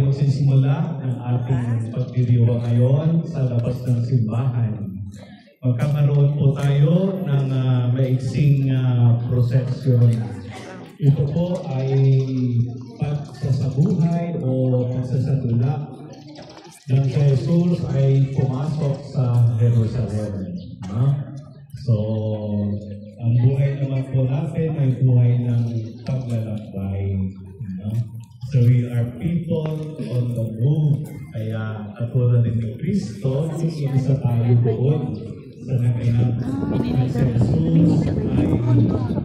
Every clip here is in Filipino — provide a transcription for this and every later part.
magsisimula ng ating pagdiriwang ngayon sa labas ng simbahan. Magkakaroon po tayo ng maiksing prosesyon. Ito po ay pagsasabuhay o pagsasadula ng si Jesus ay pumasok sa Jerusalem. So, ang buhay naman po natin ay buhay ng paglalakbay. So we are people on the move. Kaya katulad din ni Kristo, yung isa tayo doon sa naganap na si Jesus ay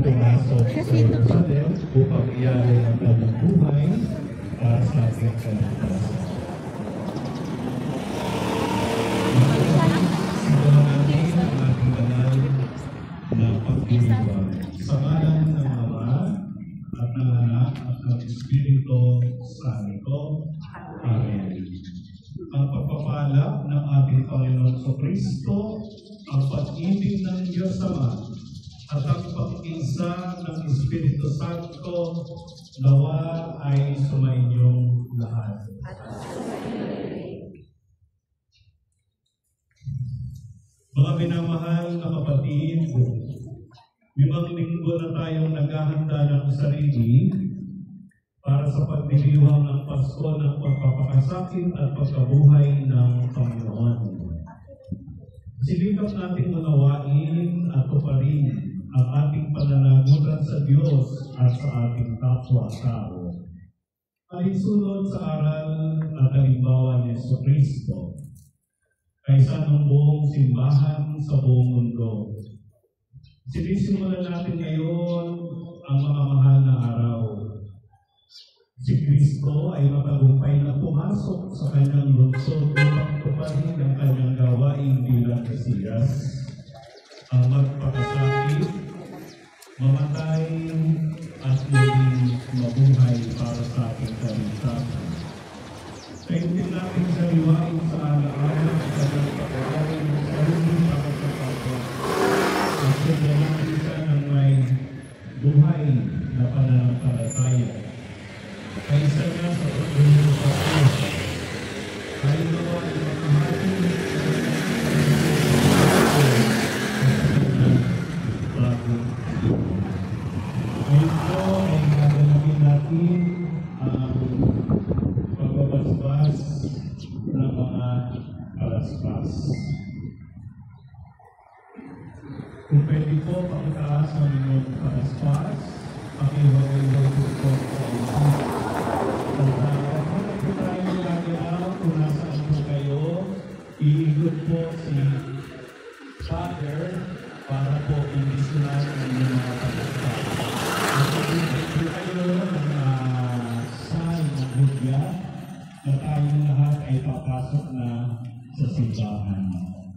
pumasok sa Jerusalem upang iyari ang kanyang buhay para sa ating kaligtasan. Simulan natin ang ating banal na pagdiriwang. Sa ngalan ng Ama at ng Anak at ng Espiritu Santo. Amen. Ang pagpapala ng ating Panginoon sa Kristo, ang pag-ibig ng Diyos Ama, at ang pag-isa ng Espiritu Santo, nawa ay sumainyong lahat. Mga minamahal na kapatid, 5 linggo na tayong naghahanda ng sarili para sa pagdiriwang ng Pasko ng pagpapakasakit at pagkabuhay ng Panginoon. Silikap nating unawain at tuparin ang ating pananagutan sa Diyos at sa ating kapwa-tao. Alinsunod sa aral at halimbawa ni Jesucristo, kaysa ng buong simbahan sa buong mundo. Sinisimulan natin ngayon ang mga mahal na araw. Si Kristo ay matagumpay na pumasok sa kanyang lungsod upang tuparin ang kanyang gawain bilang Mesiyas. Ang magpakasakit, mamatay, at muling mabuhay para sa ating kaligtasan. Kaintin natin sa liwain sa alaala sa kanyang pagkawain ng sarili para sa kapwa. At sundalaman siya ng may buhay na pananampalataya. Kaysa na sa pagbuhay sa Diyos, ay nawa ay makamahal bago. Ngayon po ay gagalapin natin ang pagbabasbas ng mga kalaspas. Kung pwede po, pakitaas ang inyong kalaspas, pakiwag-iwag po sa isip. Kapag po tayo nagagalaw kung nasaan po kayo, iikot po si Father para po indisunan ang inyong mga kalaspas. Iikot po kayo ng sign ng hudya na tayong lahat ay papasok na sa simbahan.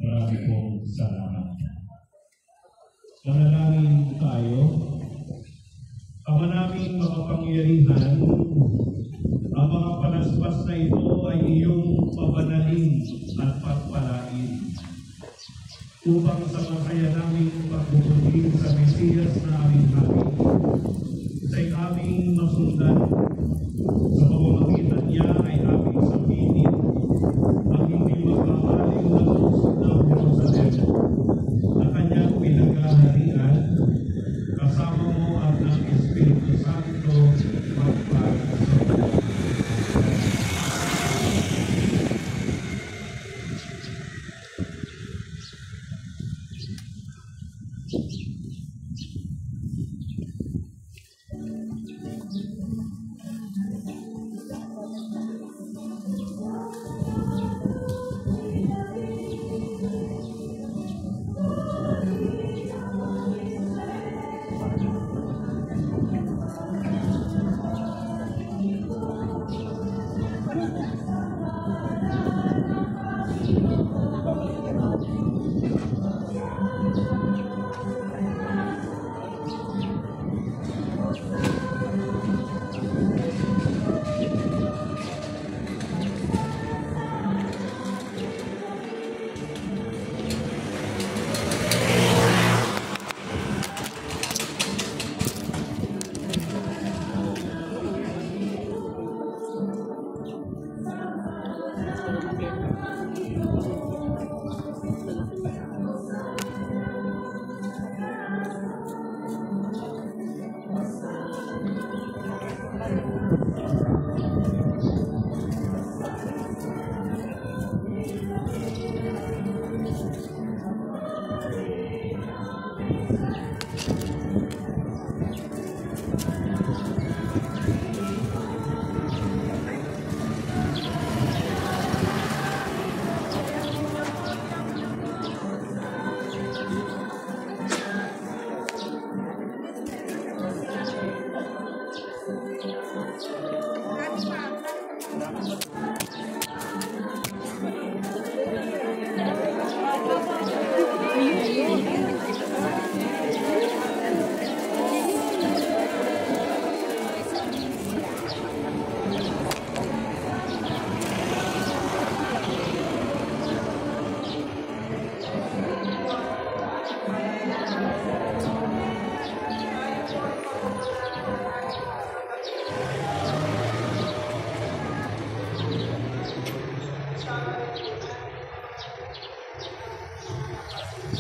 Marami pong salamat. Manalangin tayo. Ama naming mga pangyarihan, ang mga palaspas na ito ay iyong pabanalin at pagpalain upang sa masaya naming pagbubutin sa Mesiyas na aming haming, sa aming masundan. Sa pamamagitan niya ay aming sabihin ang hindi magmamaling na lungsod ng Jerusalem na kanyang pinaghaharian, kasama mo at ng Espiritu Santo magpapasok.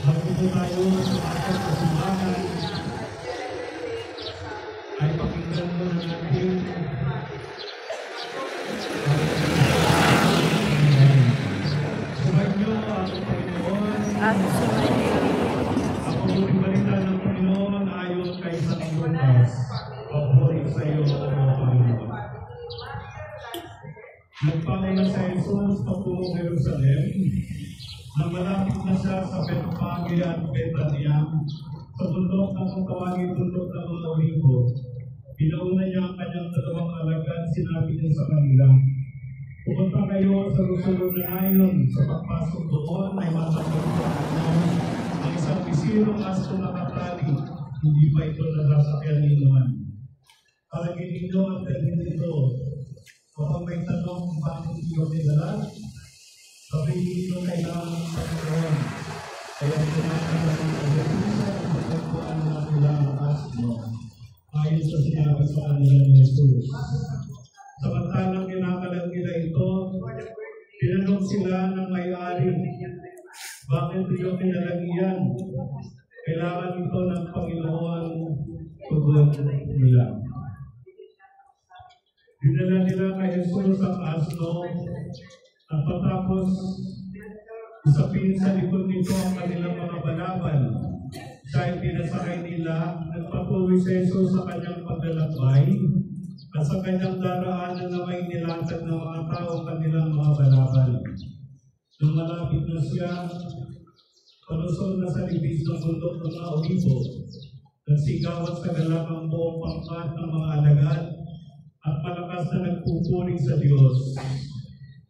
Bago tayo sa ating kasimbahan, ay pakinggan mo na natin sumainyo ang Panginoon. Ang mabuting balita ng Panginoon ayon kay San Lucas. Papuri sa iyo, O Panginoon. Nagpauna sa Jesus patungong Jerusalem, nang malapit na siya sa Betfage at Betania, sa bundok na kung tawagin bundok ng mga Olivo, pinauna niya ang kanyang dalawang alagad, sinabi niya sa kanila, pumunta kayo sa susunod na ayon, sa pagpasok doon ay matapagpapagpapag ang isang bisirong aso na katali, hindi ba ito nasasakyan ninuman? Palagin ninyo ang dalhin nito, kapag may tanong kung bakit iyo nilala, sabihin nyo kailangan ng Panginoon. Kaya tinatawag ng pag-asa at pagkakuan na nila ang asmo. Ayon sa sinabi sa kanila ni Jesus. Samantalang kinakalang nila ito, tinanong sila ng may-ari, bakit niyo kinalagian? Kailangan ito ng Panginoon, tugon nila. Dinala nila kay Jesus ang asno. At patapos, isapin sa likod nito ang kanilang mga balaban. Siya ay pinasakay nila, nagpatuloy sa Jesus sa kanyang paglalakbay, at sa kanyang daraanan na may nilatag ng mga tao kanilang mga balaban. Nung malapit na siya, palusot na sa libis ng bundok ng mga Olivo, nagsigawan sa galak ang buong pangkat ng mga alagad, at malakas na nagpupuri sa Diyos.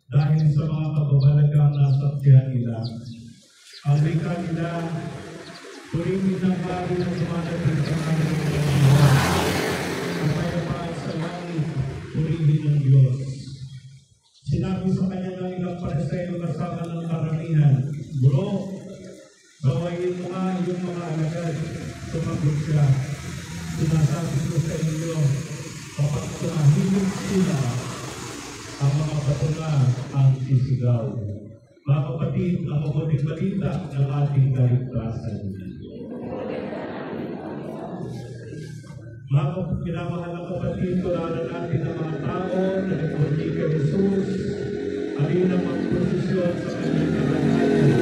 Dahil sa mga kababalagang nasaksihan nila. Ang wika nila, purihin ng bari na dumadating sa aming Panginoon. Ang kayapaan sa langit, purihin ng Diyos. Sinabi sa kanya ng ilang Pariseo kasama ng karamihan, Bro, gawain mo nga yung mga alagad. Sumagot siya. Sinasabi ko sa inyo, kapag tumahimik sila, ang mga batula ang sisigaw. Mga kapatid, ang mabuting balita ng ating kaligtasan. Mga pinamahal ng kapatid, tularan natin ang mga tao na nagpunti kay Jesus, alin ang magposisyon sa kanyang karangalan.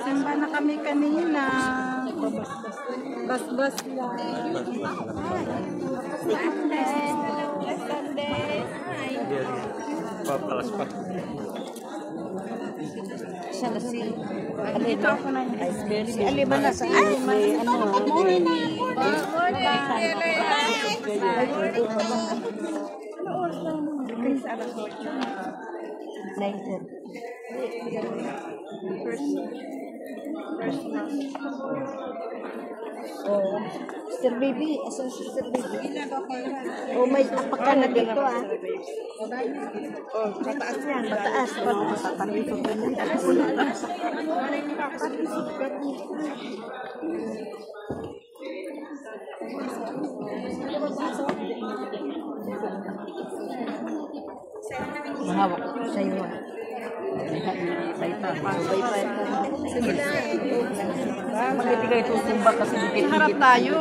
Simba na kami kanina. Bas-bas lang. Papalaspak. Siya na si Dito ako na si Aliba na sa may ano. Morning. Ano oras lang mo? Kaya sa alas 8. 9:30. First na. Oh, Sister Baby, asan si Sister Baby? Oh, may apaka na dito ah. Oh, mataas yan. Mataas. Papanisok na mahawak sa iyo. Sige na. Magibigay ito tumba kasi dikit-dikit. Harap tayo.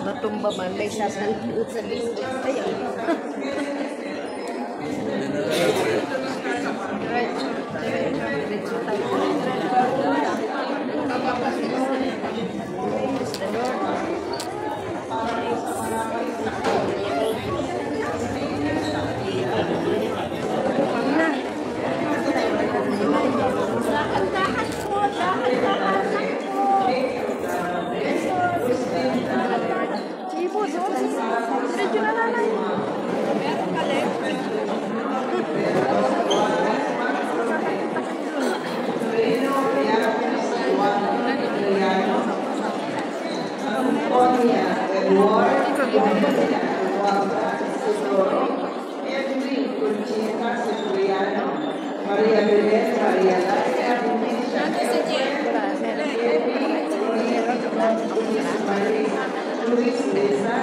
Natumba man, may sasalot sa dito. Ayun. Maria Belén, Maria Luis Desa,